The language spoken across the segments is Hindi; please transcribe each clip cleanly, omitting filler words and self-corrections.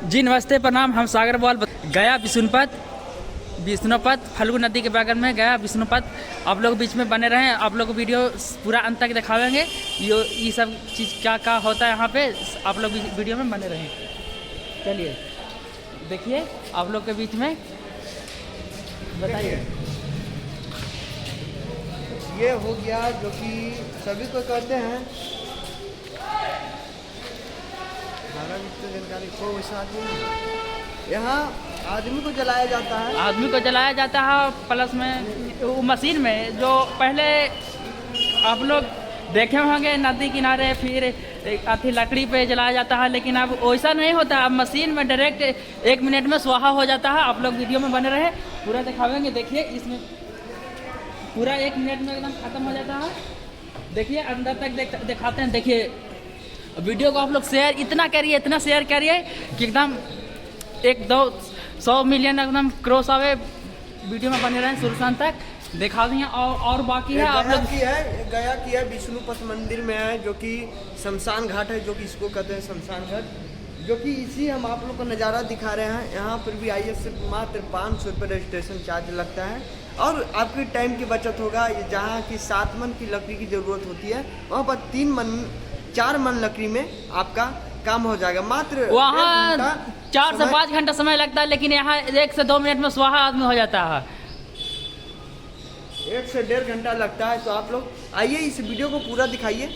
जी नमस्ते प्रणाम। हम सागर बॉल गया विष्णुपद फल्गु नदी के बगल में गया विष्णुपद। आप लोग बीच में बने रहें, आप लोग वीडियो पूरा अंत तक दिखावेंगे। ये सब चीज़ क्या होता है यहाँ पे, आप लोग वीडियो में बने रहें। चलिए देखिए आप लोग के बीच में बताइए। ये हो गया जो कि सभी को कहते हैं जानकारी को वैसा यहाँ आदमी को जलाया जाता है। आदमी को जलाया जाता है प्लस में वो मशीन में जो पहले आप लोग देखे होंगे नदी किनारे फिर अथी लकड़ी पे जलाया जाता है, लेकिन अब वैसा नहीं होता। अब मशीन में डायरेक्ट 1 मिनट में स्वाहा हो जाता है। आप लोग वीडियो में बने रहे, पूरा दिखावेंगे। देखिए इसमें पूरा 1 मिनट में एकदम ख़त्म हो जाता है। देखिए अंदर तक दिखाते हैं। देखिए वीडियो को आप लोग शेयर इतना करिए, इतना शेयर करिए कि एकदम 100 मिलियन एकदम क्रॉस आवे। वीडियो में बने रहें शुरू से अंत तक दिखा दिए। और बाकी है आप लोग गया की है विष्णुपद मंदिर में है, जो कि शमशान घाट है, जो कि इसको कहते हैं शमशान घाट, जो कि इसी हम आप लोग को नज़ारा दिखा रहे हैं। यहाँ पर भी आइए, सिर्फ मात्र 500 रुपये रजिस्ट्रेशन चार्ज लगता है और आपकी टाइम की बचत होगा। जहाँ की 7 मन की लकड़ी की ज़रूरत होती है, वहाँ पर 4 मन लकड़ी में आपका काम हो जाएगा। मात्र वहाँ 4 से 5 घंटा समय लगता है, लेकिन यहाँ 1 से 2 मिनट में स्वाहा आदमी हो जाता है। 1 से 1.5 घंटा लगता है। तो आप लोग आइए, इस वीडियो को पूरा दिखाइए।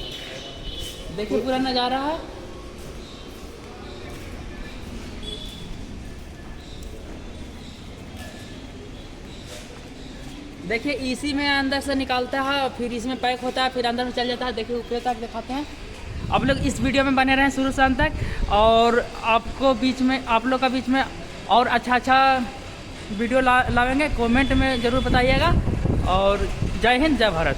देखिए पूरा नज़ारा है। देखिए इसी में अंदर से निकालता है, फिर इसमें पैक होता है, फिर अंदर में चल जाता है। देखिए ऊपर तक दिखाते हैं। आप लोग इस वीडियो में बने रहें शुरू से अंत तक, और आप लोग का बीच में और अच्छा वीडियो लावेंगे। कमेंट में ज़रूर बताइएगा। और जय हिंद, जय भारत।